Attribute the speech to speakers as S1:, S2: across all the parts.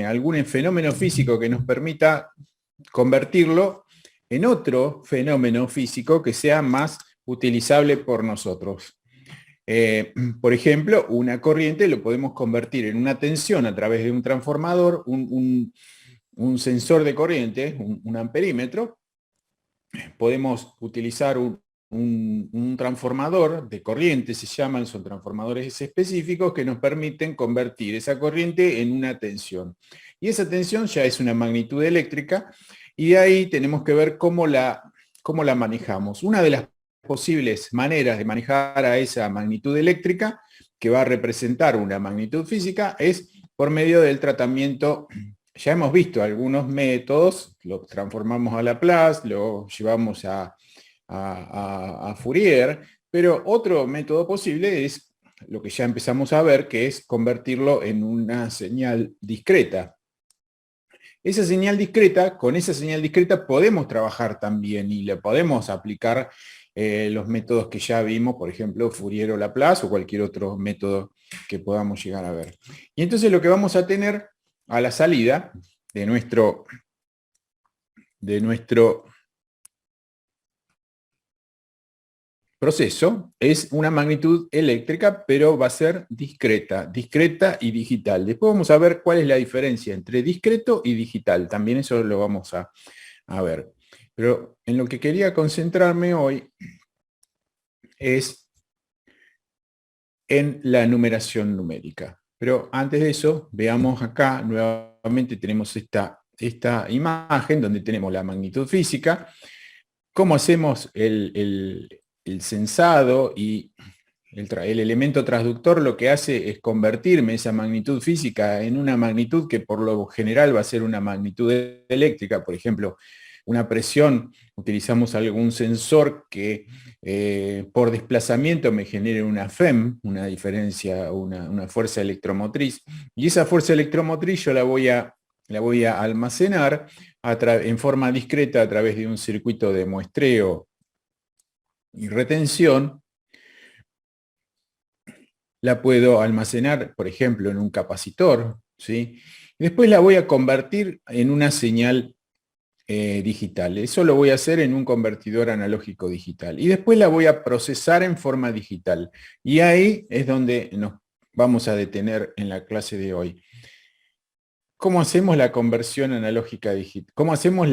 S1: algún fenómeno físico que nos permita convertirlo en otro fenómeno físico que sea más utilizable por nosotros. Por ejemplo, una corriente lo podemos convertir en una tensión a través de un transformador, un sensor de corriente, un amperímetro. Podemos utilizar un transformador de corriente, se llaman, son transformadores específicos que nos permiten convertir esa corriente en una tensión. Y esa tensión ya es una magnitud eléctrica, y de ahí tenemos que ver cómo la manejamos. Una de las posibles maneras de manejar a esa magnitud eléctrica, que va a representar una magnitud física, es por medio del tratamiento. Ya hemos visto algunos métodos, lo transformamos a Laplace, lo llevamos a Fourier, pero otro método posible es lo que ya empezamos a ver, que es convertirlo en una señal discreta. Esa señal discreta, con esa señal discreta podemos trabajar también y le podemos aplicar los métodos que ya vimos, por ejemplo, Fourier o Laplace o cualquier otro método que podamos llegar a ver. Y entonces lo que vamos a tener a la salida de nuestro proceso es una magnitud eléctrica, pero va a ser discreta y digital. Después vamos a ver cuál es la diferencia entre discreto y digital. También eso lo vamos a ver. Pero en lo que quería concentrarme hoy es en la numeración numérica. Pero antes de eso, veamos acá, nuevamente tenemos esta imagen donde tenemos la magnitud física, cómo hacemos el sensado, y el elemento transductor lo que hace es convertirme esa magnitud física en una magnitud que por lo general va a ser una magnitud eléctrica. Por ejemplo, una presión, utilizamos algún sensor que por desplazamiento me genere una FEM, una diferencia, una fuerza electromotriz, y esa fuerza electromotriz yo la voy a almacenar en forma discreta a través de un circuito de muestreo y retención. La puedo almacenar, por ejemplo, en un capacitor, ¿sí? Después la voy a convertir en una señal digital. Eso lo voy a hacer en un convertidor analógico digital. Y después la voy a procesar en forma digital. Y ahí es donde nos vamos a detener en la clase de hoy. ¿Cómo hacemos la conversión analógica digital? ¿Cómo hacemos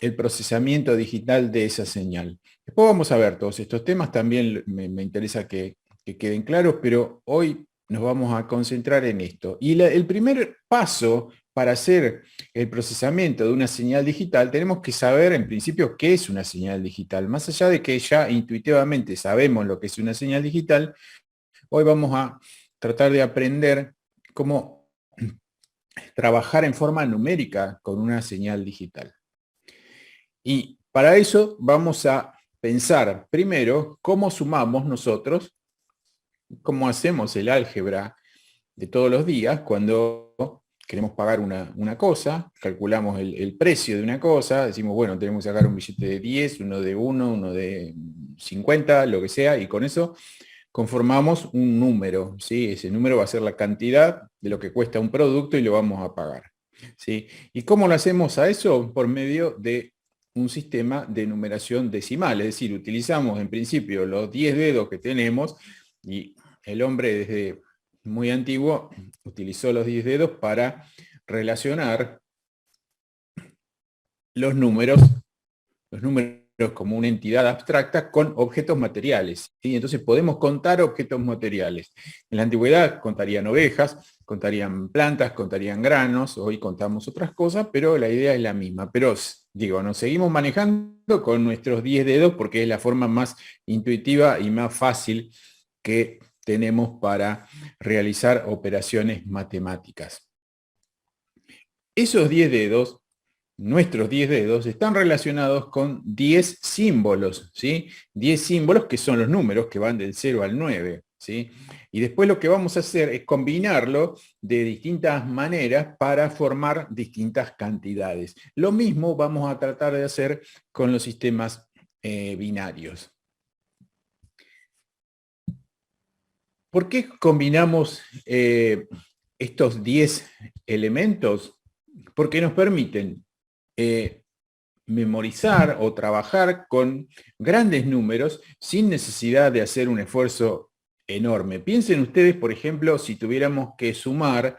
S1: el procesamiento digital de esa señal? Después vamos a ver todos estos temas, también me interesa que queden claros, pero hoy nos vamos a concentrar en esto. Y el primer paso para hacer el procesamiento de una señal digital, tenemos que saber en principio qué es una señal digital. Más allá de que ya intuitivamente sabemos lo que es una señal digital, hoy vamos a tratar de aprender cómo trabajar en forma numérica con una señal digital. Y para eso vamos a pensar primero cómo sumamos nosotros, cómo hacemos el álgebra de todos los días cuando queremos pagar una cosa, calculamos el precio de una cosa, decimos, bueno, tenemos que sacar un billete de 10, uno de 1, uno de 50, lo que sea, y con eso conformamos un número, ¿sí? Ese número va a ser la cantidad de lo que cuesta un producto y lo vamos a pagar, ¿sí? ¿Y cómo lo hacemos a eso? Por medio de un sistema de numeración decimal, es decir, utilizamos en principio los 10 dedos que tenemos, y el hombre desde muy antiguo utilizó los 10 dedos para relacionar los números como una entidad abstracta con objetos materiales, ¿sí? Entonces podemos contar objetos materiales. En la antigüedad contarían ovejas, contarían plantas, contarían granos, hoy contamos otras cosas, pero la idea es la misma. Pero digo, nos seguimos manejando con nuestros 10 dedos porque es la forma más intuitiva y más fácil que tenemos para realizar operaciones matemáticas. Esos 10 dedos, nuestros 10 dedos, están relacionados con 10 símbolos, ¿sí? 10 símbolos que son los números que van del 0 al 9, ¿sí? Y después lo que vamos a hacer es combinarlo de distintas maneras para formar distintas cantidades. Lo mismo vamos a tratar de hacer con los sistemas binarios. ¿Por qué combinamos estos 10 elementos? porque nos permiten memorizar o trabajar con grandes números sin necesidad de hacer un esfuerzo enorme. Piensen ustedes, por ejemplo, si tuviéramos que sumar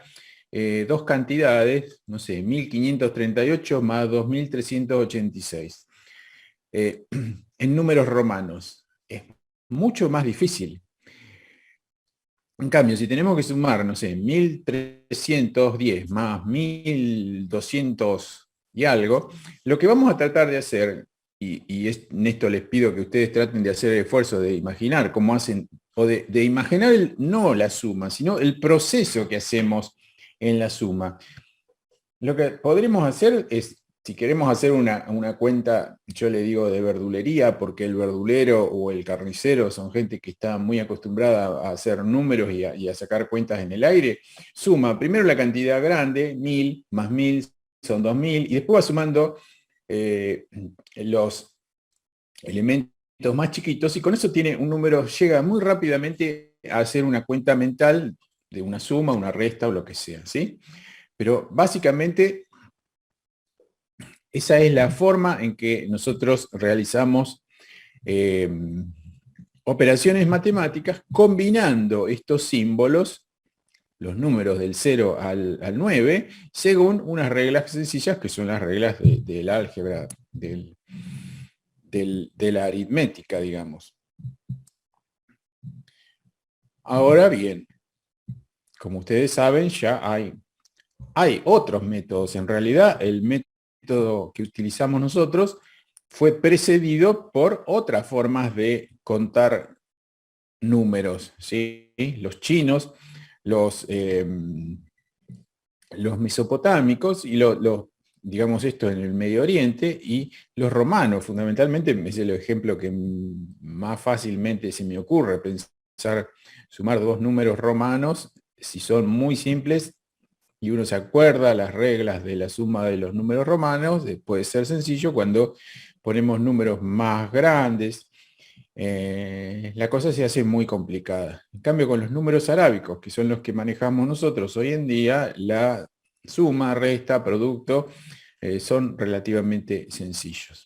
S1: dos cantidades, no sé, 1538 más 2386, en números romanos. Es mucho más difícil. En cambio, si tenemos que sumar, no sé, 1310 más 1200 y algo, lo que vamos a tratar de hacer, en esto les pido que ustedes traten de hacer el esfuerzo de imaginar cómo hacen, o de imaginar no la suma, sino el proceso que hacemos en la suma. Lo que podremos hacer es, si queremos hacer una cuenta, yo le digo de verdulería, porque el verdulero o el carnicero son gente que está muy acostumbrada a hacer números y a sacar cuentas en el aire, suma primero la cantidad grande, 1000 más 1000 son 2000, y después va sumando los elementos más chiquitos, y con eso tiene un número, llega muy rápidamente a hacer una cuenta mental de una suma, una resta o lo que sea, ¿sí? Pero básicamente esa es la forma en que nosotros realizamos eh, operaciones matemáticas combinando estos símbolos, los números del 0 al 9, según unas reglas sencillas que son las reglas del álgebra, de la aritmética, digamos. Ahora bien, como ustedes saben, ya hay otros métodos. En realidad, el método que utilizamos nosotros fue precedido por otras formas de contar números, ¿sí? Los chinos, los, eh, los mesopotámicos y digamos esto en el Medio Oriente, y los romanos, fundamentalmente, es el ejemplo que más fácilmente se me ocurre, pensar, sumar dos números romanos, si son muy simples, y uno se acuerda las reglas de la suma de los números romanos, puede ser sencillo. Cuando ponemos números más grandes, la cosa se hace muy complicada. En cambio, con los números arábicos, que son los que manejamos nosotros hoy en día, la suma, resta, producto, son relativamente sencillos.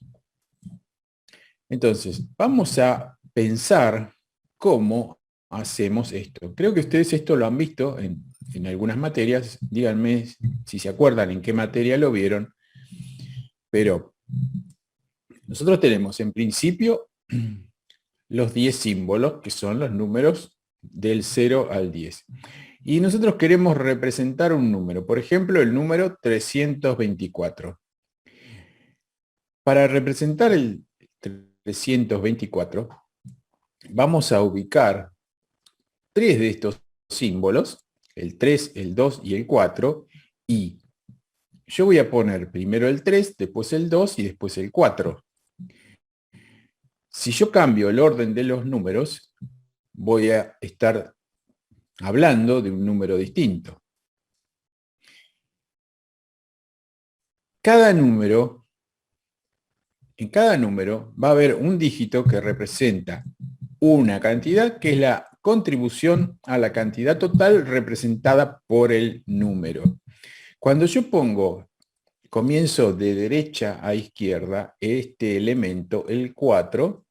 S1: Entonces, vamos a pensar cómo hacemos esto. Creo que ustedes esto lo han visto en algunas materias. Díganme si se acuerdan en qué materia lo vieron. Pero nosotros tenemos en principio los 10 símbolos, que son los números del 0 al 10. Y nosotros queremos representar un número, por ejemplo, el número 324. Para representar el 324, vamos a ubicar tres de estos símbolos, el 3, el 2 y el 4, y yo voy a poner primero el 3, después el 2 y después el 4. Si yo cambio el orden de los números, voy a estar hablando de un número distinto. En cada número va a haber un dígito que representa una cantidad, que es la contribución a la cantidad total representada por el número. Cuando yo comienzo de derecha a izquierda, este elemento, el 4,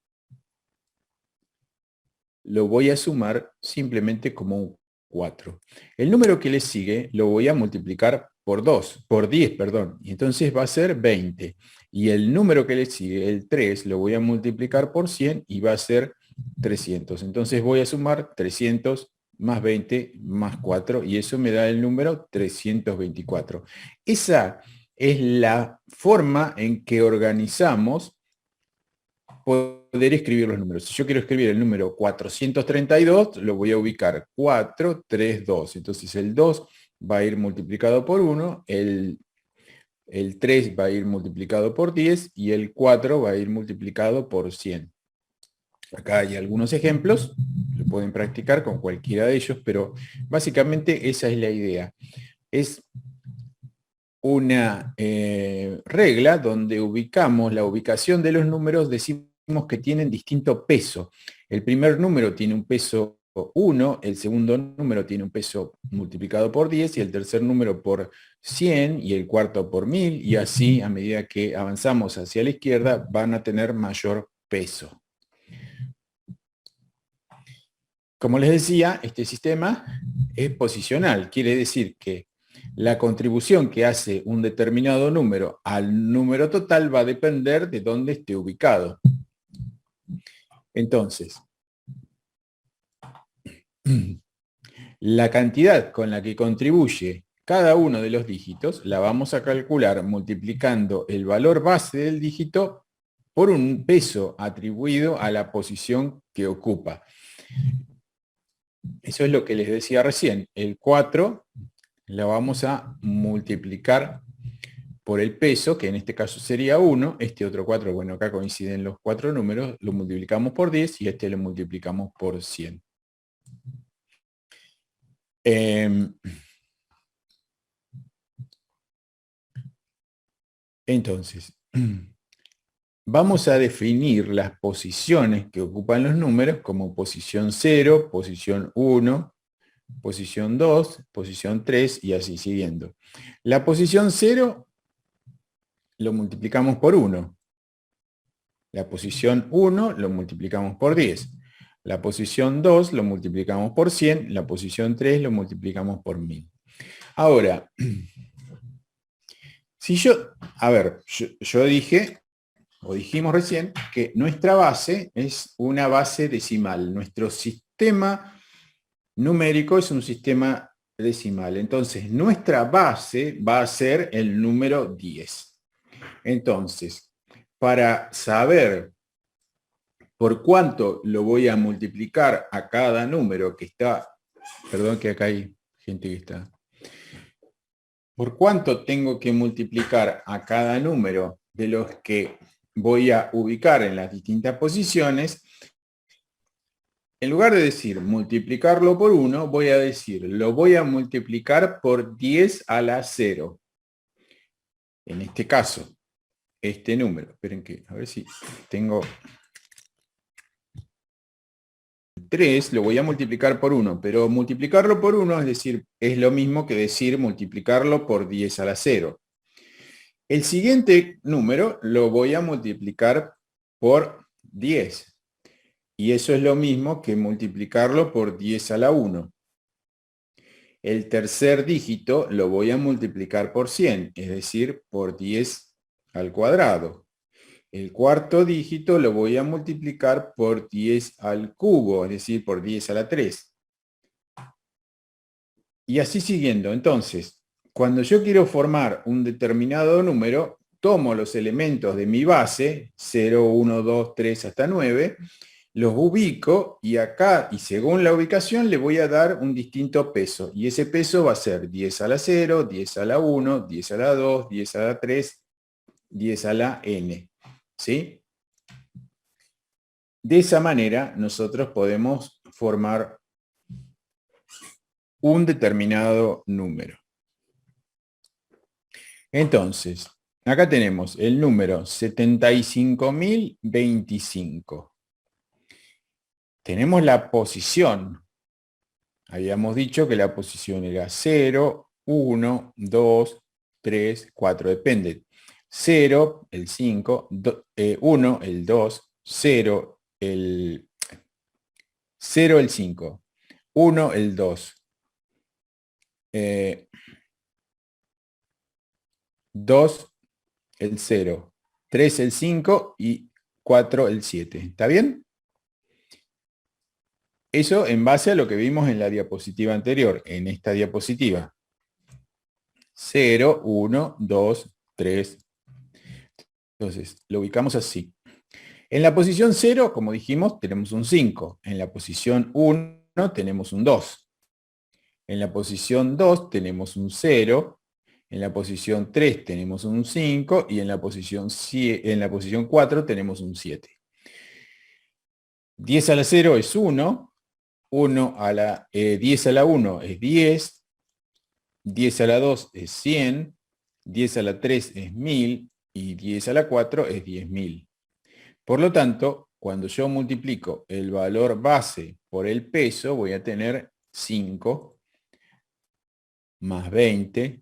S1: lo voy a sumar simplemente como un 4. El número que le sigue lo voy a multiplicar por 10, perdón, y entonces va a ser 20. Y el número que le sigue, el 3, lo voy a multiplicar por 100 y va a ser 300. Entonces voy a sumar 300 más 20 más 4, y eso me da el número 324. Esa es la forma en que organizamos poder escribir los números. Si yo quiero escribir el número 432, lo voy a ubicar 4, 3, 2. Entonces el 2 va a ir multiplicado por 1, el 3 va a ir multiplicado por 10 y el 4 va a ir multiplicado por 100. Acá hay algunos ejemplos, lo pueden practicar con cualquiera de ellos, pero básicamente esa es la idea. Es una regla donde ubicamos la ubicación de los números, decimos que tienen distinto peso. El primer número tiene un peso 1, el segundo número tiene un peso multiplicado por 10 y el tercer número por 100 y el cuarto por 1000 y así a medida que avanzamos hacia la izquierda van a tener mayor peso. Como les decía, este sistema es posicional, quiere decir que la contribución que hace un determinado número al número total va a depender de dónde esté ubicado. Entonces, la cantidad con la que contribuye cada uno de los dígitos la vamos a calcular multiplicando el valor base del dígito por un peso atribuido a la posición que ocupa. Eso es lo que les decía recién. El 4 lo vamos a multiplicar por el peso, que en este caso sería 1. Este otro 4, bueno, acá coinciden los 4 números, lo multiplicamos por 10 y este lo multiplicamos por 100. Entonces, vamos a definir las posiciones que ocupan los números como posición 0, posición 1, posición 2, posición 3 y así siguiendo. La posición 0 lo multiplicamos por 1. La posición 1 lo multiplicamos por 10. La posición 2 lo multiplicamos por 100. La posición 3 lo multiplicamos por 1000. Ahora, si yo dije, o dijimos recién, que nuestra base es una base decimal. Nuestro sistema numérico es un sistema decimal. Entonces, nuestra base va a ser el número 10. Entonces, para saber por cuánto lo voy a multiplicar a cada número que está, perdón que acá hay gente que está, por cuánto tengo que multiplicar a cada número de los que voy a ubicar en las distintas posiciones, en lugar de decir multiplicarlo por 1, voy a decir, lo voy a multiplicar por 10 a la 0. En este caso, este número, esperen que, a ver si tengo 3, lo voy a multiplicar por 1, pero multiplicarlo por 1, es decir, es lo mismo que decir multiplicarlo por 10 a la 0. El siguiente número lo voy a multiplicar por 10. Y eso es lo mismo que multiplicarlo por 10 a la 1. El tercer dígito lo voy a multiplicar por 100, es decir, por 10 al cuadrado. El cuarto dígito lo voy a multiplicar por 10 al cubo, es decir, por 10 a la 3. Y así siguiendo. Entonces, cuando yo quiero formar un determinado número, tomo los elementos de mi base, 0, 1, 2, 3 hasta 9, los ubico y acá, y según la ubicación, le voy a dar un distinto peso. Y ese peso va a ser 10 a la 0, 10 a la 1, 10 a la 2, 10 a la 3, 10 a la n. ¿Sí? De esa manera, nosotros podemos formar un determinado número. Entonces, acá tenemos el número 75.025. Tenemos la posición. Habíamos dicho que la posición era 0, 1, 2, 3, 4. Depende. 0, el 5, 1, el 2, 0, el 5, 1, el 2, 2, el 0, 3, el 5 y 4, el 7. ¿Está bien? Eso en base a lo que vimos en la diapositiva anterior, en esta diapositiva. 0, 1, 2, 3. Entonces, lo ubicamos así. En la posición 0, como dijimos, tenemos un 5. En la posición 1 tenemos un 2. En la posición 2 tenemos un 0. En la posición 3 tenemos un 5. Y en la posición 4 tenemos un 7. 10 a la 0 es 1. 10 a la 1 es 10. 10 a la 2 es 100. 10 a la 3 es 1000. Y 10 a la 4 es 10.000. Por lo tanto, cuando yo multiplico el valor base por el peso, voy a tener 5 más 20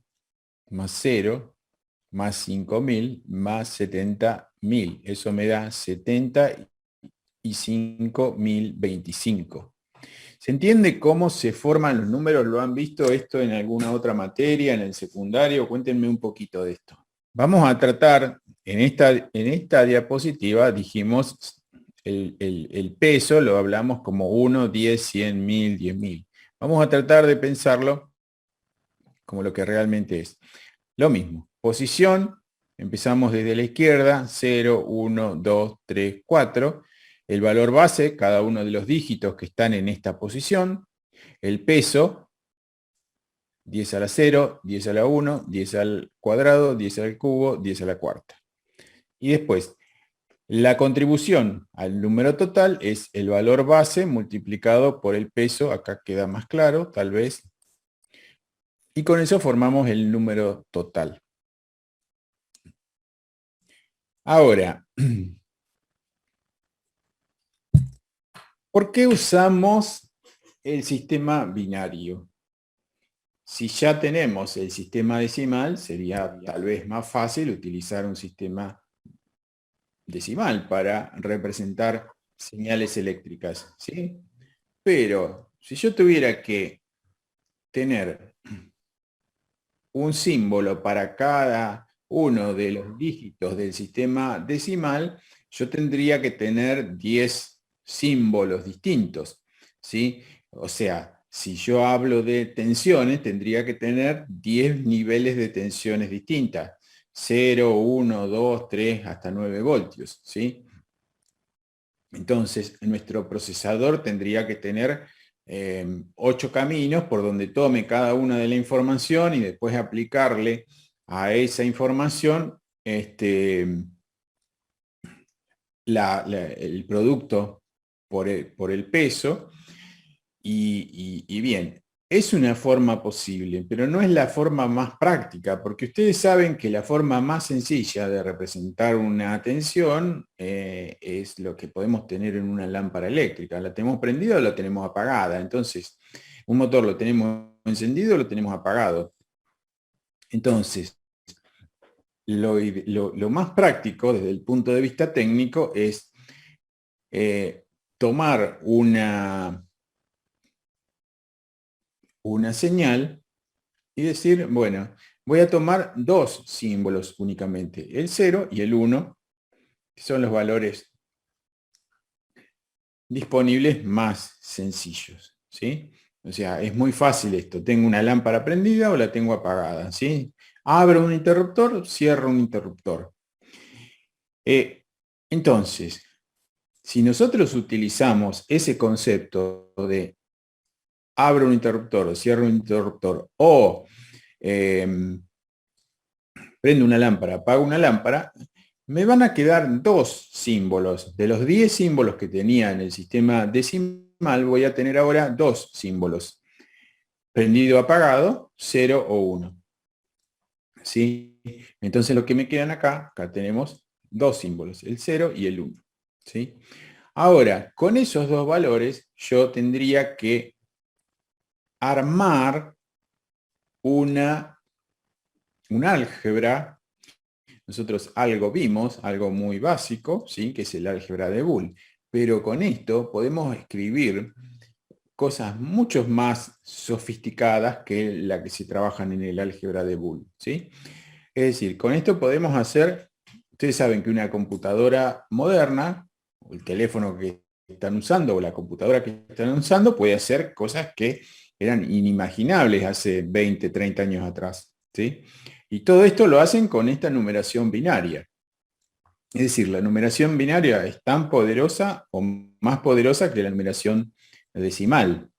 S1: más 0 más 5.000 más 70.000. Eso me da 75.025. ¿Se entiende cómo se forman los números? ¿Lo han visto esto en alguna otra materia, en el secundario? Cuéntenme un poquito de esto. Vamos a tratar, en esta diapositiva dijimos el peso, lo hablamos como 1, 10, 100, 1000, 10.000. Vamos a tratar de pensarlo como lo que realmente es. Lo mismo, posición, empezamos desde la izquierda, 0, 1, 2, 3, 4. El valor base, cada uno de los dígitos que están en esta posición. El peso, 10 a la 0, 10 a la 1, 10 al cuadrado, 10 al cubo, 10 a la cuarta. Y después, la contribución al número total es el valor base multiplicado por el peso, acá queda más claro, tal vez. Y con eso formamos el número total. Ahora, ¿por qué usamos el sistema binario? Si ya tenemos el sistema decimal, sería tal vez más fácil utilizar un sistema decimal para representar señales eléctricas, ¿sí? Pero si yo tuviera que tener un símbolo para cada uno de los dígitos del sistema decimal, yo tendría que tener 10 símbolos distintos, ¿sí? O sea, si yo hablo de tensiones, tendría que tener 10 niveles de tensiones distintas. 0, 1, 2, 3, hasta 9 voltios, ¿sí? Entonces, nuestro procesador tendría que tener 8 caminos por donde tome cada una de la información y después aplicarle a esa información el producto por el peso. Y bien, es una forma posible, pero no es la forma más práctica, porque ustedes saben que la forma más sencilla de representar una tensión es lo que podemos tener en una lámpara eléctrica. ¿La tenemos prendida o la tenemos apagada? Entonces, un motor lo tenemos encendido o lo tenemos apagado. Entonces, lo más práctico desde el punto de vista técnico es tomar una señal y decir, bueno, voy a tomar dos símbolos únicamente, el 0 y el 1, que son los valores disponibles más sencillos, ¿sí? O sea, es muy fácil esto. Tengo una lámpara prendida o la tengo apagada, ¿sí? Abro un interruptor, cierro un interruptor. Entonces, si nosotros utilizamos ese concepto de abro un interruptor o cierro un interruptor o prendo una lámpara, apago una lámpara, me van a quedar dos símbolos. De los 10 símbolos que tenía en el sistema decimal, voy a tener ahora dos símbolos. Prendido, apagado, 0 o 1. ¿Sí? Entonces lo que me quedan acá tenemos dos símbolos, el 0 y el 1. ¿Sí? Ahora, con esos dos valores, yo tendría que armar un álgebra. Nosotros algo vimos, algo muy básico, ¿sí? Que es el álgebra de Boole. Pero con esto podemos escribir cosas mucho más sofisticadas que la que se trabajan en el álgebra de Boole, ¿sí? Es decir, con esto podemos hacer, ustedes saben que una computadora moderna, o el teléfono que están usando, o la computadora que están usando, puede hacer cosas que eran inimaginables hace 20, 30 años atrás, ¿sí? Y todo esto lo hacen con esta numeración binaria. Es decir, la numeración binaria es tan poderosa o más poderosa que la numeración decimal.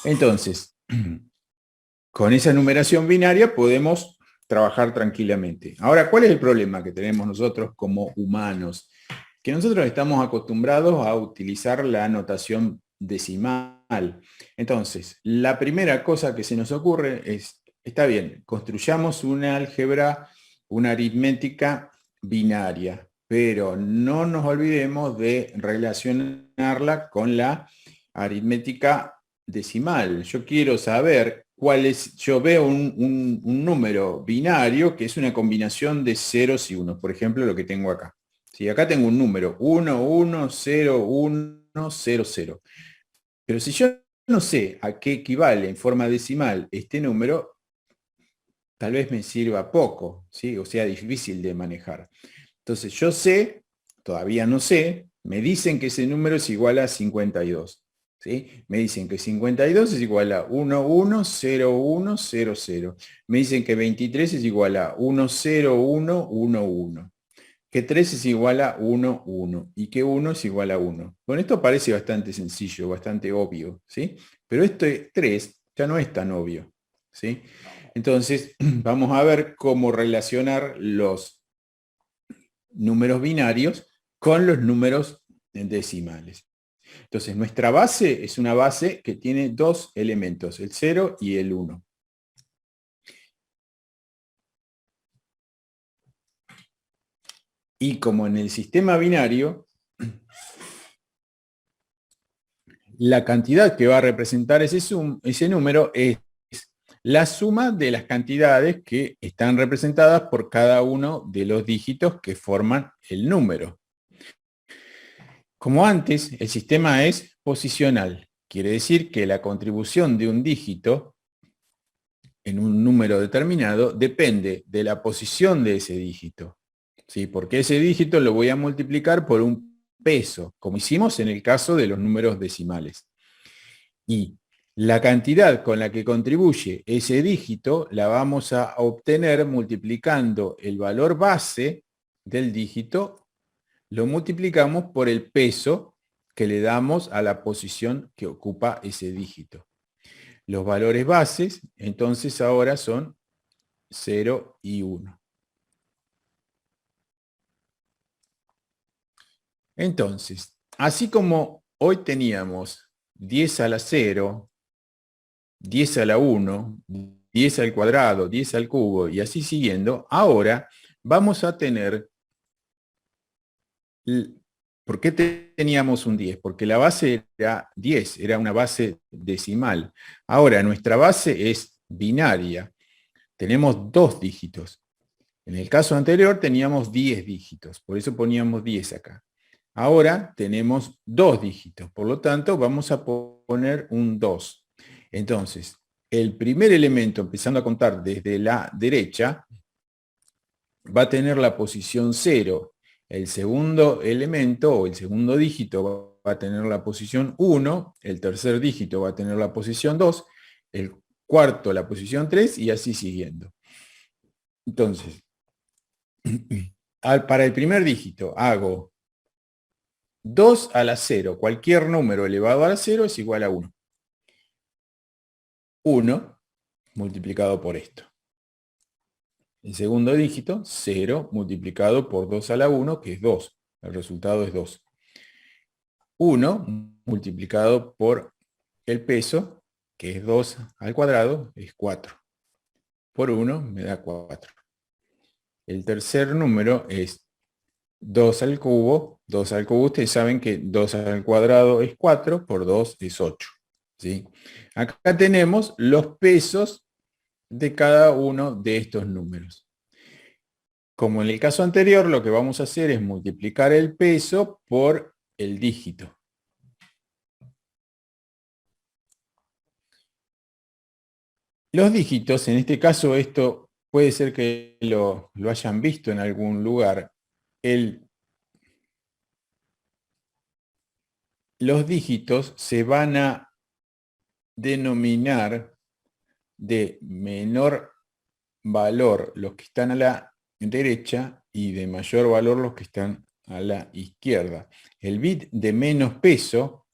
S1: Entonces, con esa numeración binaria podemos trabajar tranquilamente. Ahora, ¿cuál es el problema que tenemos nosotros como humanos? Que nosotros estamos acostumbrados a utilizar la notación decimal. Entonces, la primera cosa que se nos ocurre es, está bien, construyamos una álgebra, una aritmética binaria, pero no nos olvidemos de relacionarla con la aritmética decimal. Yo quiero saber cuál es, yo veo un número binario que es una combinación de ceros y unos, por ejemplo, lo que tengo acá. Si acá tengo un número 1, 1, 0, 1, 0, 0. Pero si yo no sé a qué equivale en forma decimal este número, tal vez me sirva poco, ¿sí? O sea, difícil de manejar. Entonces yo sé, todavía no sé, me dicen que ese número es igual a 52. ¿Sí? Me dicen que 52 es igual a 110100. Me dicen que 23 es igual a 10111. Que 3 es igual a 1, 1 y que 1 es igual a 1. Bueno, esto parece bastante sencillo, bastante obvio, ¿sí? Pero este 3 ya no es tan obvio, ¿sí? Entonces, vamos a ver cómo relacionar los números binarios con los números decimales. Entonces, nuestra base es una base que tiene dos elementos, el 0 y el 1. Y como en el sistema binario, la cantidad que va a representar ese número es la suma de las cantidades que están representadas por cada uno de los dígitos que forman el número. Como antes, el sistema es posicional. Quiere decir que la contribución de un dígito en un número determinado depende de la posición de ese dígito. ¿Sí? Porque ese dígito lo voy a multiplicar por un peso, como hicimos en el caso de los números decimales. Y la cantidad con la que contribuye ese dígito la vamos a obtener multiplicando el valor base del dígito, lo multiplicamos por el peso que le damos a la posición que ocupa ese dígito. Los valores bases, entonces ahora son 0 y 1. Entonces, así como hoy teníamos 10 a la 0, 10 a la 1, 10 al cuadrado, 10 al cubo y así siguiendo, ahora vamos a tener... ¿Por qué teníamos un 10? Porque la base era 10, era una base decimal. Ahora nuestra base es binaria. Tenemos dos dígitos. En el caso anterior teníamos 10 dígitos, por eso poníamos 10 acá. Ahora tenemos dos dígitos, por lo tanto vamos a poner un 2. Entonces, el primer elemento, empezando a contar desde la derecha, va a tener la posición 0. El segundo elemento o el segundo dígito va a tener la posición 1, el tercer dígito va a tener la posición 2, el cuarto la posición 3 y así siguiendo. Entonces, para el primer dígito hago 2 a la 0. Cualquier número elevado a la 0 es igual a 1. 1 multiplicado por esto. El segundo dígito, 0 multiplicado por 2 a la 1, que es 2. El resultado es 2. 1 multiplicado por el peso, que es 2 al cuadrado, es 4. Por 1 me da 4. El tercer número es 2 al cubo. 2 al cubo, ustedes saben que 2 al cuadrado es 4, por 2 es 8. ¿Sí? Acá tenemos los pesos de cada uno de estos números. Como en el caso anterior, lo que vamos a hacer es multiplicar el peso por el dígito. Los dígitos, en este caso esto puede ser que lo hayan visto en algún lugar. Los dígitos se van a denominar de menor valor los que están a la derecha y de mayor valor los que están a la izquierda. El bit de menos peso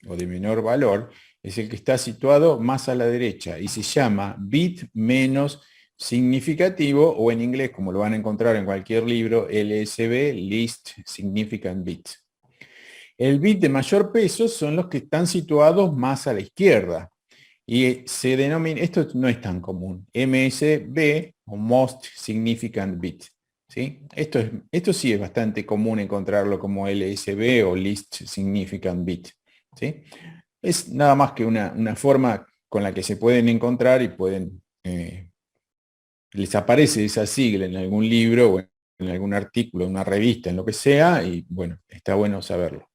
S1: o de menor valor es el que está situado más a la derecha y se llama bit menos significativo, o en inglés, como lo van a encontrar en cualquier libro, LSB, Least Significant Bit. El bit de mayor peso son los que están situados más a la izquierda. Y se denomina, esto no es tan común, MSB o Most Significant Bit. ¿sí? Esto sí es bastante común encontrarlo como LSB o Least Significant Bit, ¿sí? Es nada más que una forma con la que se pueden encontrar y pueden, les aparece esa sigla en algún libro o en algún artículo, en una revista, en lo que sea, y bueno, está bueno saberlo.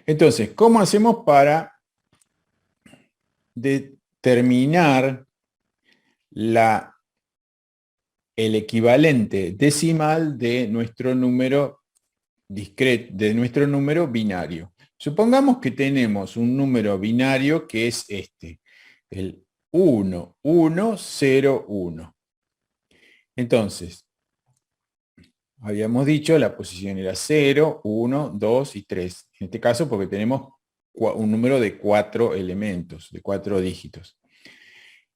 S1: Entonces, ¿cómo hacemos para determinar el equivalente decimal de nuestro número discreto, de nuestro número binario? Supongamos que tenemos un número binario que es este, el 1, 1, 0, 1. Entonces, habíamos dicho la posición era 0, 1, 2 y 3. En este caso porque tenemos un número de 4 elementos, de 4 dígitos.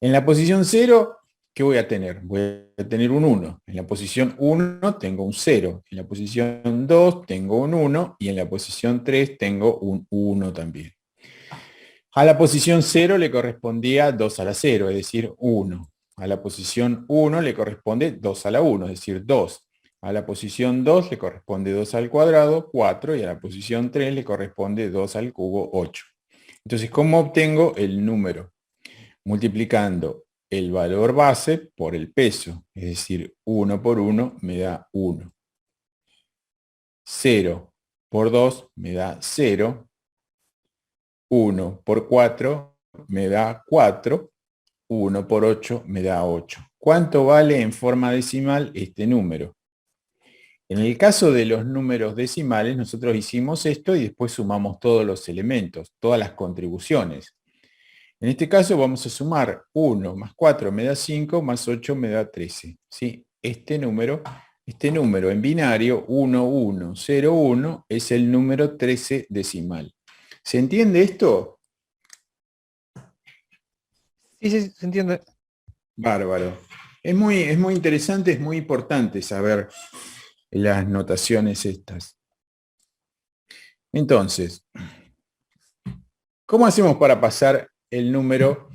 S1: En la posición 0, ¿qué voy a tener? Voy a tener un 1. En la posición 1 tengo un 0. En la posición 2 tengo un 1. Y en la posición 3 tengo un 1 también. A la posición 0 le correspondía 2 a la 0, es decir, 1. A la posición 1 le corresponde 2 a la 1, es decir, 2. A la posición 2 le corresponde 2 al cuadrado, 4. Y a la posición 3 le corresponde 2 al cubo, 8. Entonces, ¿cómo obtengo el número? Multiplicando el valor base por el peso, es decir, 1 por 1 me da 1. 0 por 2 me da 0. 1 por 4 me da 4. 1 por 8 me da 8. ¿Cuánto vale en forma decimal este número? En el caso de los números decimales, nosotros hicimos esto y después sumamos todos los elementos, todas las contribuciones. En este caso vamos a sumar 1 más 4 me da 5, más 8 me da 13. ¿Sí? Este número en binario 1, 1, 0, 1 es el número 13 decimal. ¿Se entiende esto?
S2: Sí, sí, se entiende.
S1: Bárbaro. Es muy interesante, es muy importante saber las notaciones estas. Entonces, ¿cómo hacemos para pasar el número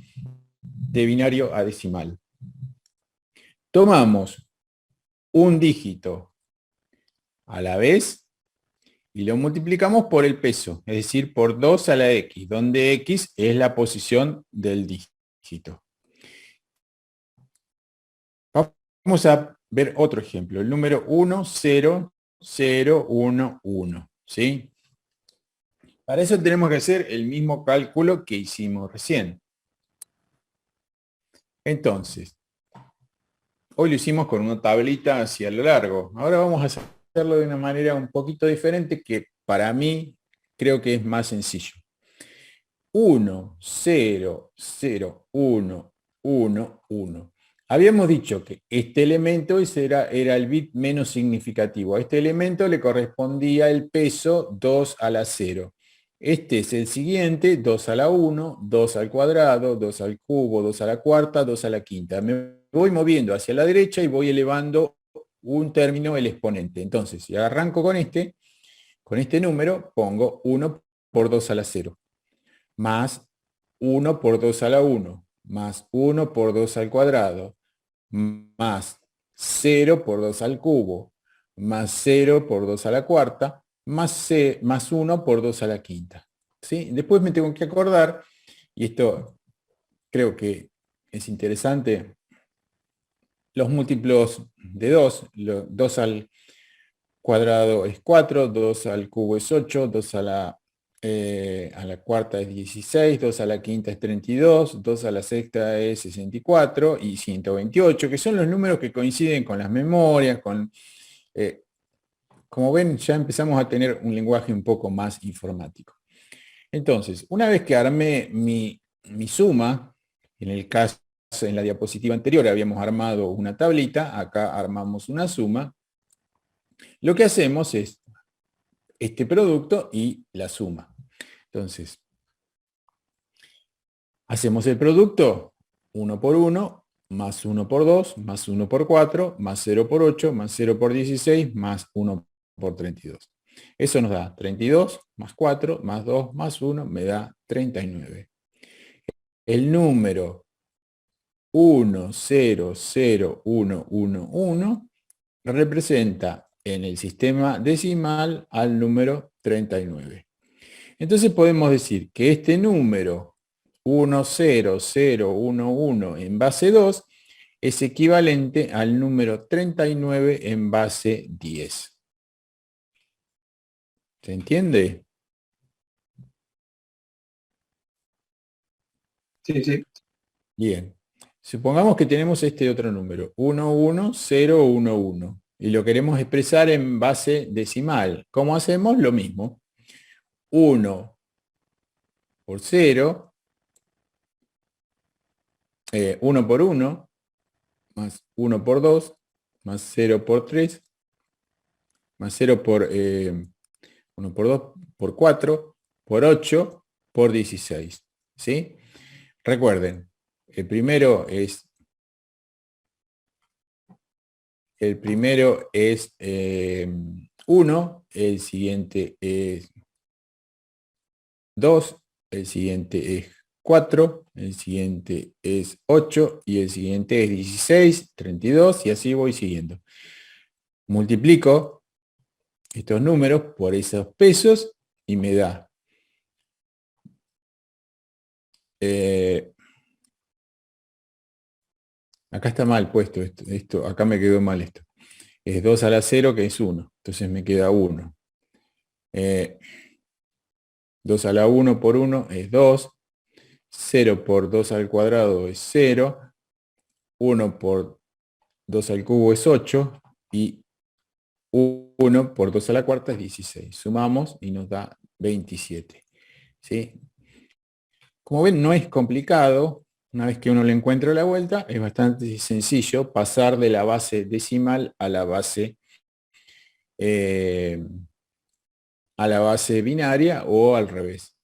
S1: de binario a decimal? Tomamos un dígito a la vez y lo multiplicamos por el peso, es decir, por 2 a la x, donde x es la posición del dígito. Vamos a ver otro ejemplo, el número 1, 0, 0, 1, 1, ¿sí? Para eso tenemos que hacer el mismo cálculo que hicimos recién. Entonces, hoy lo hicimos con una tablita hacia lo largo. Ahora vamos a hacerlo de una manera un poquito diferente que para mí creo que es más sencillo. 1, 0, 0, 1, 1, 1. Habíamos dicho que este elemento era el bit menos significativo. A este elemento le correspondía el peso 2 a la 0. Este es el siguiente, 2 a la 1, 2 al cuadrado, 2 al cubo, 2 a la cuarta, 2 a la quinta. Me voy moviendo hacia la derecha y voy elevando un término, el exponente. Entonces, si arranco con este número, pongo 1 por 2 a la 0 más 1 por 2 a la 1, más 1 por 2 al cuadrado, más 0 por 2 al cubo, más 0 por 2 a la cuarta, más 1 por 2 a la quinta. ¿Sí? Después me tengo que acordar, y esto creo que es interesante, los múltiplos de 2, 2 al cuadrado es 4, 2 al cubo es 8, 2 a la cuarta es 16, 2 a la quinta es 32, 2 a la sexta es 64 y 128, que son los números que coinciden con las memorias, eh, como ven, ya empezamos a tener un lenguaje un poco más informático. Entonces, una vez que armé mi suma, en el caso, en la diapositiva anterior habíamos armado una tablita, acá armamos una suma, lo que hacemos es este producto y la suma. Entonces, hacemos el producto 1 por 1, más 1 por 2, más 1 por 4, más 0 por 8, más 0 por 16, más 1 por 32. Eso nos da 32, más 4, más 2, más 1, me da 39. El número 1, 0, 0, 1, 1, 1 representa en el sistema decimal al número 39. Entonces podemos decir que este número 10011 en base 2 es equivalente al número 39 en base 10. ¿Se entiende?
S2: Sí, sí.
S1: Bien. Supongamos que tenemos este otro número, 11011, y lo queremos expresar en base decimal. ¿Cómo hacemos? Lo mismo. 1 por 0, 1 por 1, más 1 por 2, más 0 por 3, más 0 por 1 por 2, por 4, por 8, por 16. ¿Sí? Recuerden, el primero es, el primero es 1, el siguiente es 2, el siguiente es 4, el siguiente es 8 y el siguiente es 16, 32 y así voy siguiendo. Multiplico estos números por esos pesos y me da acá está mal puesto esto, acá me quedó mal esto. Es 2 a la 0 que es 1, entonces me queda 1. 2 a la 1 por 1 es 2, 0 por 2 al cuadrado es 0, 1 por 2 al cubo es 8 y 1 por 2 a la cuarta es 16. Sumamos y nos da 27. ¿Sí? Como ven, no es complicado. Una vez que uno le encuentra la vuelta, es bastante sencillo pasar de la base decimal eh, a la base binaria o al revés.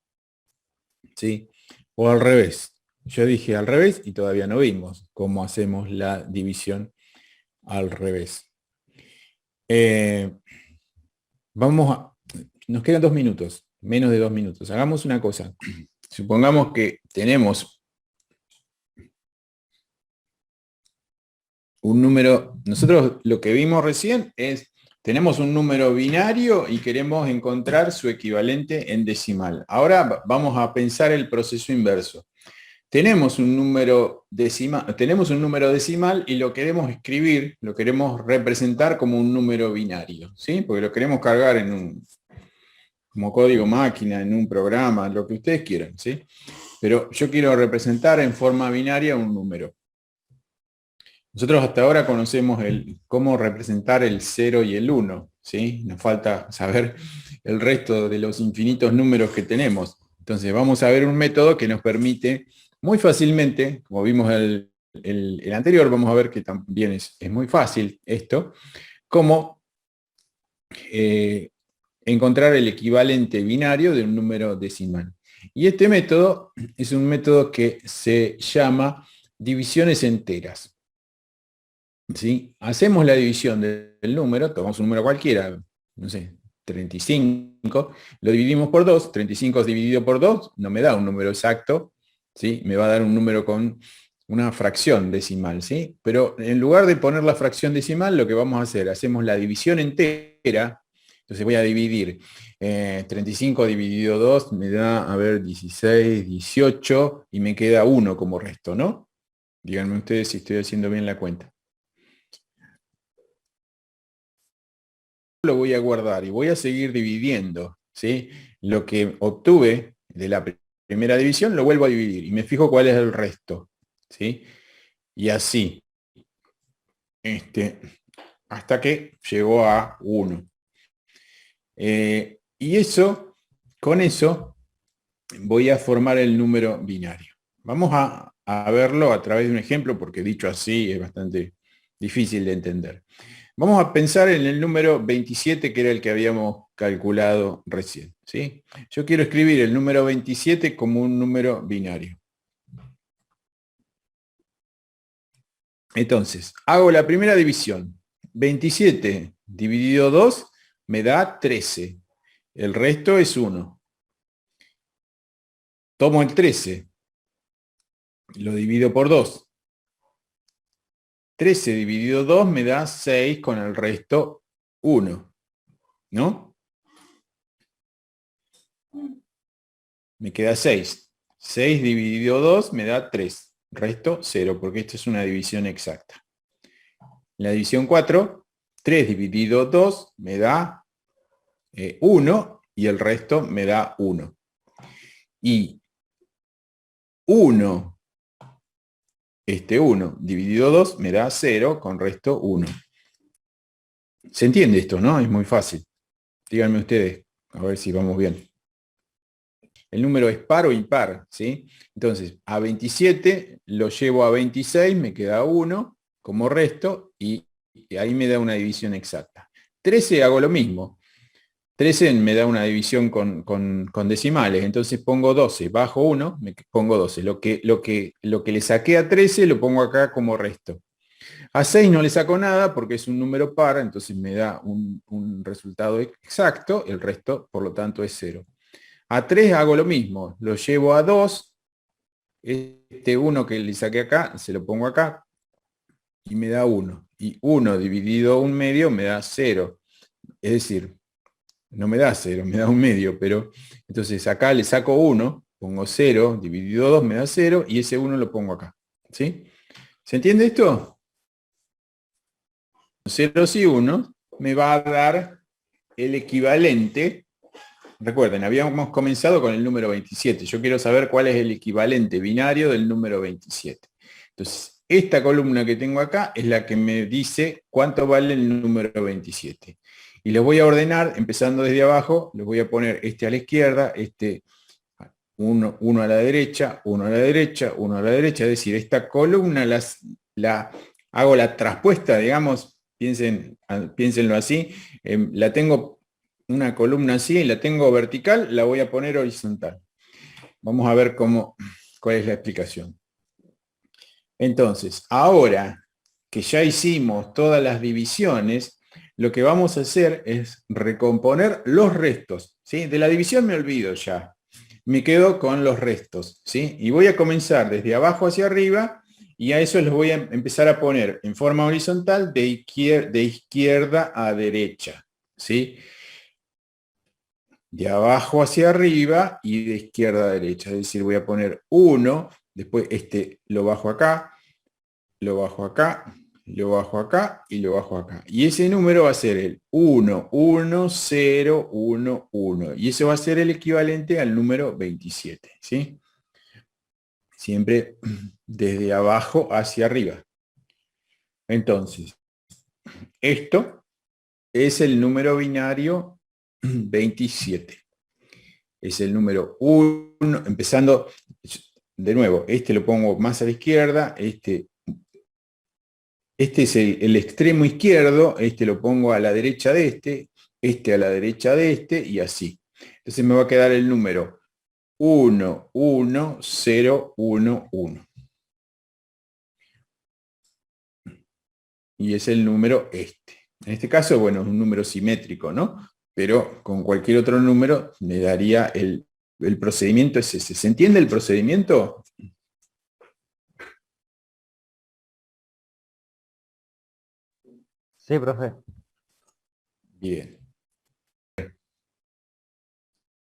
S1: ¿Sí? O al revés. Yo dije al revés y todavía no vimos cómo hacemos la división al revés. Eh, nos quedan 2 minutos, menos de 2 minutos. Hagamos una cosa. Supongamos que tenemos un número, nosotros lo que vimos recién es, tenemos un número binario y queremos encontrar su equivalente en decimal. Ahora vamos a pensar el proceso inverso. Tenemos un número decimal y lo queremos escribir, lo queremos representar como un número binario, ¿sí? Porque lo queremos cargar como código máquina, en un programa, lo que ustedes quieran, ¿sí? Pero yo quiero representar en forma binaria un número. Nosotros hasta ahora conocemos cómo representar el 0 y el 1, ¿sí? Nos falta saber el resto de los infinitos números que tenemos. Entonces vamos a ver un método que nos permite muy fácilmente, como vimos el anterior, vamos a ver que también es muy fácil esto, cómo encontrar el equivalente binario de un número decimal. Y este método es un método que se llama divisiones enteras. ¿Sí? Hacemos la división del número, tomamos un número cualquiera, no sé, 35, lo dividimos por 2, 35 dividido por 2 no me da un número exacto, ¿sí? Me va a dar un número con una fracción decimal, ¿sí? Pero en lugar de poner la fracción decimal, lo que vamos a hacer, hacemos la división entera, entonces voy a dividir 35 dividido 2 me da, a ver, 16, 18 y me queda 1 como resto, ¿no? Díganme ustedes si estoy haciendo bien la cuenta. Lo voy a guardar y voy a seguir dividiendo, ¿sí? Lo que obtuve de la primera división lo vuelvo a dividir y me fijo cuál es el resto, ¿sí? Y así, este, hasta que llegó a 1. Y con eso, voy a formar el número binario. Vamos a verlo a través de un ejemplo, porque dicho así es bastante difícil de entender. Vamos a pensar en el número 27, que era el que habíamos calculado recién, ¿sí? Yo quiero escribir el número 27 como un número binario. Entonces, hago la primera división. 27 dividido 2 me da 13. El resto es 1. Tomo el 13, lo divido por 2. 13 dividido 2 me da 6 con el resto 1, ¿no? Me queda 6. 6 dividido 2 me da 3. Resto 0, porque esta es una división exacta. La división 4, 3 dividido 2 me da 1 y el resto me da 1. Y 1, este 1 dividido 2 me da 0 con resto 1. ¿Se entiende esto, no? Es muy fácil. Díganme ustedes, a ver si vamos bien. El número es par o impar, ¿sí? Entonces, a 27 lo llevo a 26, me queda 1 como resto y ahí me da una división exacta. 13 hago lo mismo. 13 me da una división con decimales, entonces pongo 12, bajo 1, me pongo 12. Lo que le saqué a 13 lo pongo acá como resto. A 6 no le saco nada porque es un número par, entonces me da un resultado exacto, el resto por lo tanto es 0. A 3 hago lo mismo, lo llevo a 2, este 1 que le saqué acá, se lo pongo acá y me da 1. Y 1 dividido 1/2 me da 0. Es decir, no me da 0, me da 1/2, pero entonces acá le saco 1, pongo 0, dividido 2 me da 0 y ese 1 lo pongo acá. ¿Sí? ¿Se entiende esto? 0 y 1 me va a dar el equivalente. Recuerden, habíamos comenzado con el número 27. Yo quiero saber cuál es el equivalente binario del número 27. Entonces, esta columna que tengo acá es la que me dice cuánto vale el número 27. Y los voy a ordenar, empezando desde abajo, los voy a poner este a la izquierda, este uno a la derecha, uno a la derecha, uno a la derecha. Es decir, esta columna hago la traspuesta, digamos, piénsenlo así, la tengo una columna así, la tengo vertical, la voy a poner horizontal. Vamos a ver cuál es la explicación. Entonces, ahora que ya hicimos todas las divisiones, lo que vamos a hacer es recomponer los restos. ¿Sí? De la división me olvido ya. Me quedo con los restos. ¿Sí? Y voy a comenzar desde abajo hacia arriba y a eso los voy a empezar a poner en forma horizontal de izquierda a derecha. ¿Sí? De abajo hacia arriba y de izquierda a derecha. Es decir, voy a poner 1, después este lo bajo acá, lo bajo acá, lo bajo acá y lo bajo acá. Y ese número va a ser el 1, 1, 0, 1, 1. Y eso va a ser el equivalente al número 27. ¿Sí? Siempre desde abajo hacia arriba. Entonces, esto es el número binario 27. Es el número 1, empezando de nuevo, este lo pongo más a la izquierda, este es el extremo izquierdo, este lo pongo a la derecha de este a la derecha de este y así. Entonces me va a quedar el número 1, 1, 0, 1, 1. Y es el número este. En este caso, bueno, es un número simétrico, ¿no? Pero con cualquier otro número me daría el procedimiento es ese. ¿Se entiende el procedimiento?
S2: Sí, profe.
S1: Bien.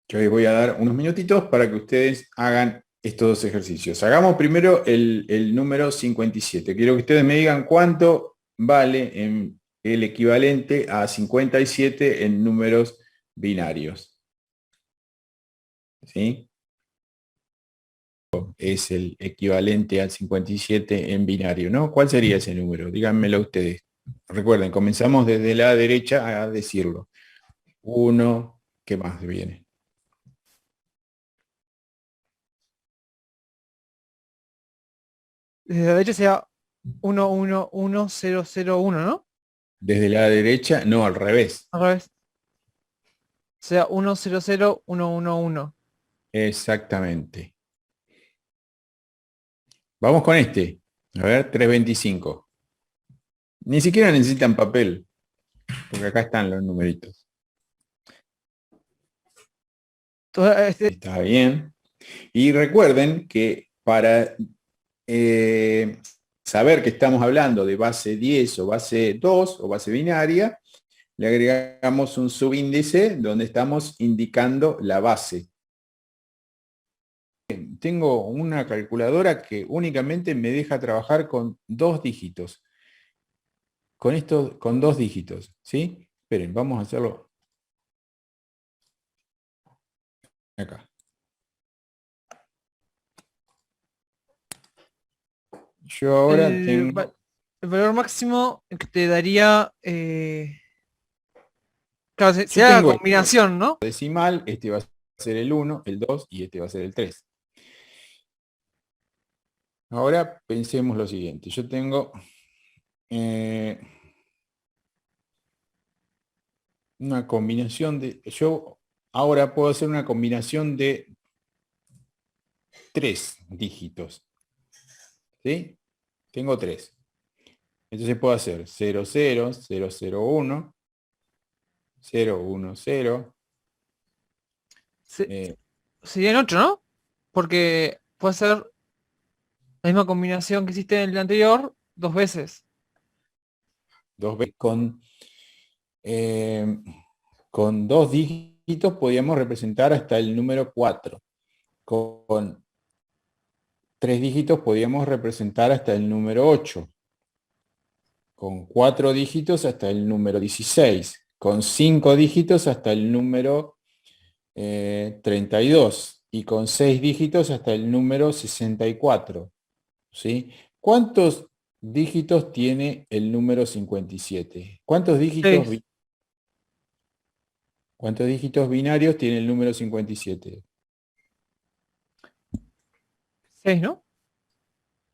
S1: Yo les voy a dar unos minutitos para que ustedes hagan estos dos ejercicios. Hagamos primero el número 57. Quiero que ustedes me digan cuánto vale el equivalente a 57 en números binarios. ¿Sí? Es el equivalente al 57 en binario, ¿no? ¿Cuál sería ese número? Díganmelo ustedes. Recuerden, comenzamos desde la derecha a decirlo. 1, ¿qué más viene?
S2: Desde la derecha sea 111001, ¿no?
S1: Desde la derecha, no, al revés.
S2: Al revés. Sea 100111.
S1: Exactamente. Vamos con este. A ver, 325. Ni siquiera necesitan papel, porque acá están los numeritos. Está bien. Y recuerden que para saber que estamos hablando de base 10 o base 2 o base binaria, le agregamos un subíndice donde estamos indicando la base. Tengo una calculadora que únicamente me deja trabajar con 2 dígitos. Con esto, con 2 dígitos, ¿sí? Esperen, vamos a hacerlo acá. Yo ahora tengo...
S2: El valor máximo que te daría... claro,
S1: Yo
S2: sería la
S1: tengo el
S2: combinación, ¿no?
S1: decimal, este va a ser el 1, el 2 y este va a ser el 3. Ahora pensemos lo siguiente. Yo tengo una combinación de... Yo ahora puedo hacer una combinación de 3 dígitos. ¿Sí? Tengo 3. Entonces puedo hacer 0, 0, 0, 0, 1, 0, 1, 0.
S2: Se- Serían 8, ¿no? Porque puede ser la misma combinación que hiciste en el anterior 2 veces.
S1: 2 veces eh, con 2 dígitos podíamos representar hasta el número 4. Con 3 dígitos podíamos representar hasta el número 8. Con 4 dígitos hasta el número 16. Con 5 dígitos hasta el número 32. Y con 6 dígitos hasta el número 64. ¿Sí? ¿Cuántos dígitos tiene el número 57?
S2: Seis.
S1: ¿Cuántos dígitos binarios tiene el número 57?
S2: 6, ¿no?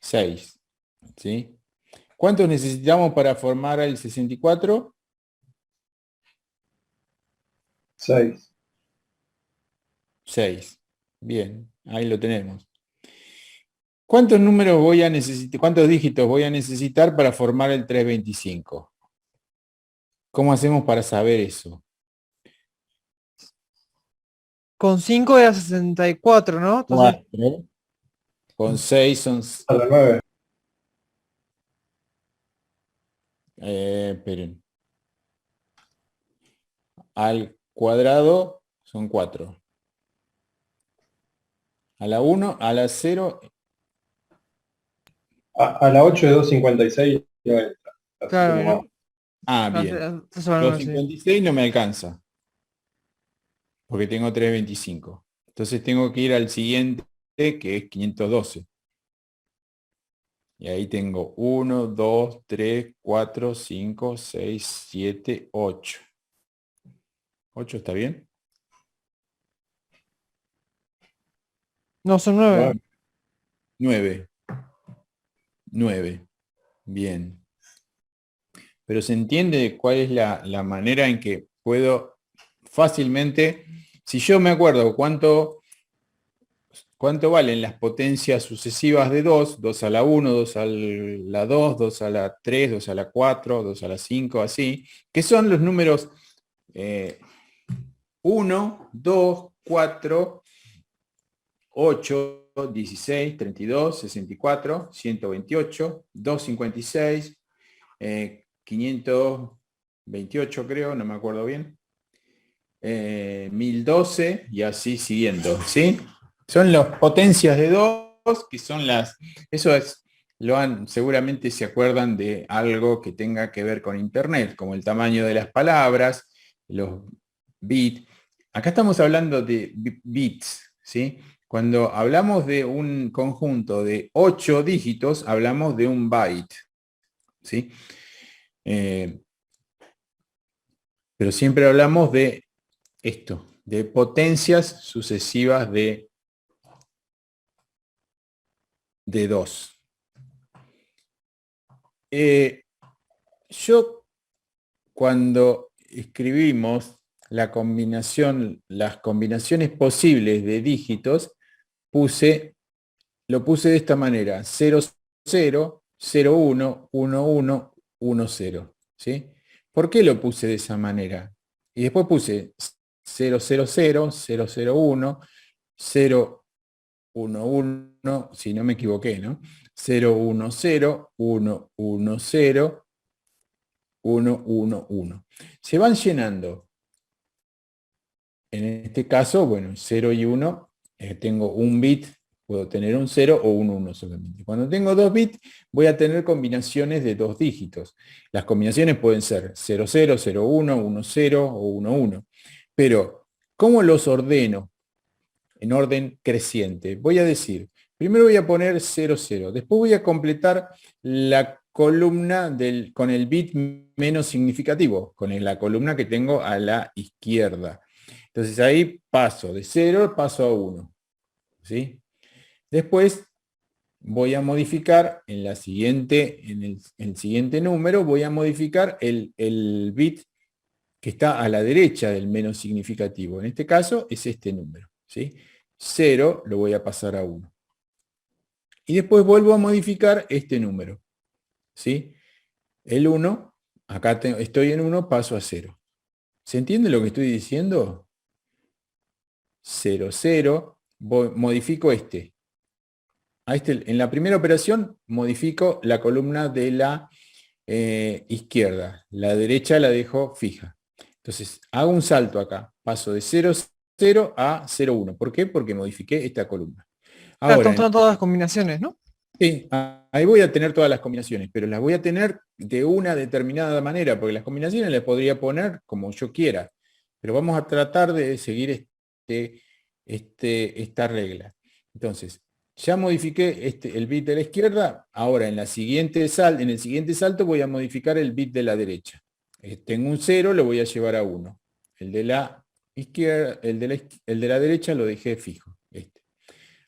S1: 6. ¿Sí? ¿Cuántos necesitamos para formar el 64?
S3: 6.
S1: 6. Bien, ahí lo tenemos. ¿Cuántos números voy a necesitar, cuántos dígitos voy a necesitar para formar el 325? ¿Cómo hacemos para saber eso?
S2: Con 5 era 64, ¿no? Entonces,
S1: 4. Con 6 son...
S3: A la 9.
S1: Esperen. Al cuadrado son 4. A la 1, a la 0...
S3: A la 8 es 256 no entra. Así que
S2: claro,
S3: no vamos.
S2: ¿no?
S1: Ah,
S2: Ah,
S1: bien.
S2: eso va a 9,
S1: 256 no me alcanza, porque tengo 325. Entonces tengo que ir al siguiente, que es 512. Y ahí tengo 1, 2, 3, 4, 5, 6, 7, 8. ¿8 está bien?
S2: no, son 9.
S3: 9.
S1: 9. 9. Bien. Pero se entiende cuál es la manera en que puedo fácilmente, si yo me acuerdo cuánto valen las potencias sucesivas de 2, 2 a la 1, 2 a la 2, 2 a la 3, 2 a la 4, 2 a la 5, así, que son los números 1, 2, 4, 8, 16, 32, 64, 128, 256, 528 creo, no me acuerdo bien, 1012 y así siguiendo, ¿sí? Son las potencias de 2 que son las, eso es, seguramente se acuerdan de algo que tenga que ver con Internet, como el tamaño de las palabras, los bits. Acá estamos hablando de bits, ¿sí? Cuando hablamos de un conjunto de 8 dígitos, hablamos de un byte, ¿sí? Pero siempre hablamos de esto, de potencias sucesivas de 2. Yo cuando escribimos la combinación, las combinaciones posibles de dígitos, lo puse de esta manera, 0, 0, 0, 1, 1, 1, 1, 0. ¿Sí? ¿Por qué lo puse de esa manera? Y después puse 0, 0, 0, 0, 0, 1, 0, 1, 1, si no me equivoqué, ¿no? 0, 1, 0, 1, 1, 0, 1, 1, 1. Se van llenando. En este caso, bueno, 0 y 1, tengo un bit, puedo tener un 0 o un 1 solamente. Cuando tengo 2 bits, voy a tener combinaciones de 2 dígitos. Las combinaciones pueden ser 0, 0, 0, 1, 1, 0 o 1, 1. Pero, ¿cómo los ordeno en orden creciente? Voy a decir, primero voy a poner 0, 0. Después voy a completar la columna con el bit menos significativo, con la columna que tengo a la izquierda. Entonces ahí paso de 0, paso a 1. ¿Sí? Después voy a modificar en el siguiente número, voy a modificar el bit que está a la derecha del menos significativo. En este caso es este número. ¿Sí? 0 lo voy a pasar a 1. Y después vuelvo a modificar este número. ¿Sí? El 1, acá estoy en 1, paso a 0. ¿Se entiende lo que estoy diciendo? 0, 0, modifico este. En la primera operación modifico la columna de la izquierda. La derecha la dejo fija. Entonces hago un salto acá. Paso de 0, 0 a 0, 1. ¿Por qué? Porque modifiqué esta columna.
S2: Claro,
S1: Ahora,
S2: estamos teniendo todas las combinaciones, ¿no?
S1: sí, ahí voy a tener todas las combinaciones, pero las voy a tener de una determinada manera, porque las combinaciones las podría poner como yo quiera. Pero vamos a tratar de seguir esta regla. Entonces, ya modifiqué el bit de la izquierda, ahora en el siguiente salto voy a modificar el bit de la derecha. Tengo un 0, lo voy a llevar a 1. El de la izquierda, el de la derecha lo dejé fijo.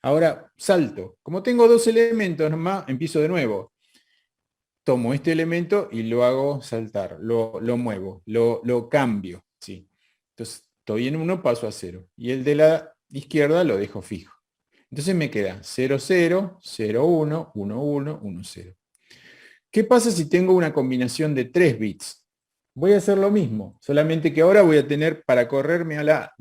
S1: Ahora salto. Como tengo dos elementos nomás, empiezo de nuevo. Tomo este elemento y lo hago saltar, lo muevo, lo cambio. ¿Sí? Entonces, estoy en 1, paso a 0. Y el de la izquierda lo dejo fijo. Entonces me queda 0, 0, 0, 1, 1, 1, 1, 0. ¿Qué pasa si tengo una combinación de 3 bits? Voy a hacer lo mismo, solamente que ahora voy a tener, para correrme a la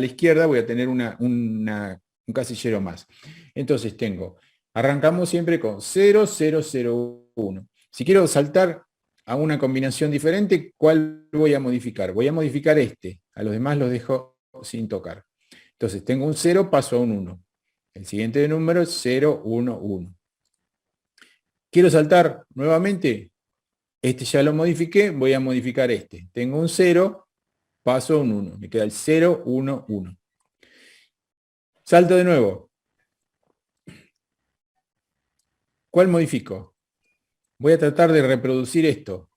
S1: izquierda, voy a tener un casillero más. Entonces arrancamos siempre con 0, 0, 0, 1. Si quiero saltar a una combinación diferente, ¿cuál voy a modificar? Voy a modificar este, a los demás los dejo sin tocar. Entonces tengo un 0, paso a un 1. El siguiente número es 0, 1, 1. Quiero saltar nuevamente, este ya lo modifiqué, voy a modificar este. Tengo un 0, paso a un 1. Me queda el 0, 1, 1. Salto de nuevo. ¿Cuál modifico? Voy a tratar de reproducir esto.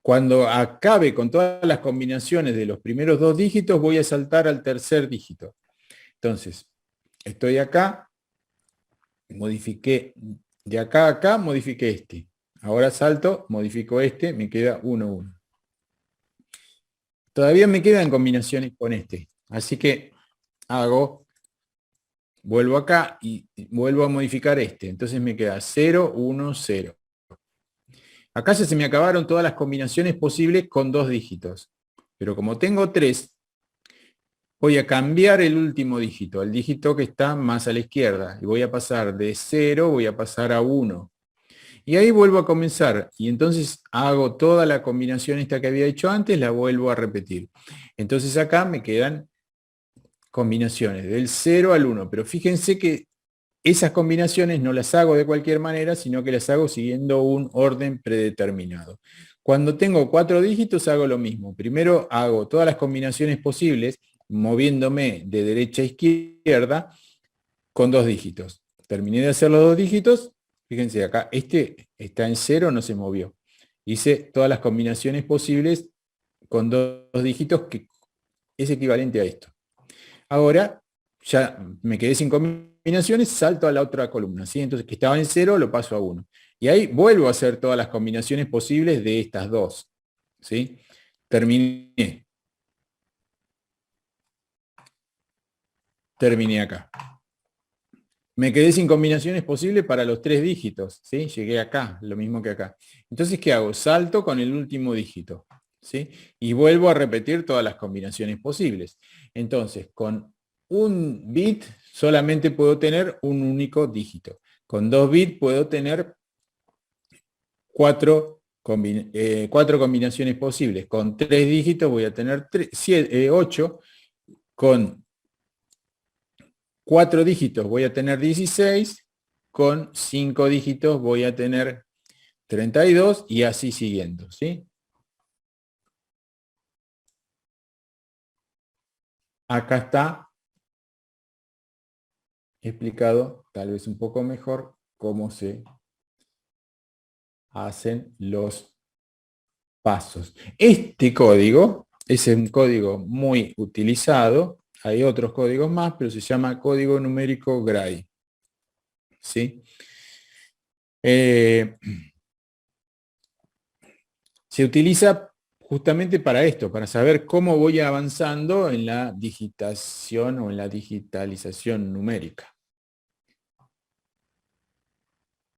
S1: Cuando acabe con todas las combinaciones de los primeros 2 dígitos, voy a saltar al tercer dígito. Entonces, estoy acá, modifiqué de acá a acá, modifiqué este. Ahora salto, modifico este, me queda 1, 1. Todavía me quedan combinaciones con este. Así que vuelvo acá y vuelvo a modificar este. Entonces me queda 0, 1, 0. Acá ya se me acabaron todas las combinaciones posibles con 2 dígitos. Pero como tengo 3, voy a cambiar el último dígito, el dígito que está más a la izquierda. Y voy a pasar de 0, voy a pasar a 1. Y ahí vuelvo a comenzar. Y entonces hago toda la combinación esta que había hecho antes, la vuelvo a repetir. Entonces acá me quedan combinaciones del 0 al 1. Pero fíjense que esas combinaciones no las hago de cualquier manera, sino que las hago siguiendo un orden predeterminado. Cuando tengo 4 dígitos hago lo mismo. Primero hago todas las combinaciones posibles, moviéndome de derecha a izquierda con 2 dígitos. Terminé de hacer los 2 dígitos. Fíjense acá, este está en 0, no se movió. Hice todas las combinaciones posibles con 2 dígitos, que es equivalente a esto. Ahora ya me quedé sin combinaciones, salto a la otra columna. ¿Sí? Entonces, que estaba en 0, lo paso a 1. Y ahí vuelvo a hacer todas las combinaciones posibles de estas dos. ¿Sí? Terminé. Terminé acá. Me quedé sin combinaciones posibles para los 3 dígitos. ¿Sí? Llegué acá, lo mismo que acá. Entonces, ¿qué hago? Salto con el último dígito. ¿Sí? Y vuelvo a repetir todas las combinaciones posibles. Entonces, con un bit solamente puedo tener un único dígito. Con 2 bits puedo tener 4 combinaciones posibles. Con 3 dígitos voy a tener 8. Con 4 dígitos voy a tener 16. Con 5 dígitos voy a tener 32 y así siguiendo, ¿sí? Acá está explicado, tal vez un poco mejor, cómo se hacen los pasos. Este código es un código muy utilizado. Hay otros códigos más, pero se llama código numérico Gray. ¿Sí? Se utiliza justamente para esto, para saber cómo voy avanzando en la digitación o en la digitalización numérica.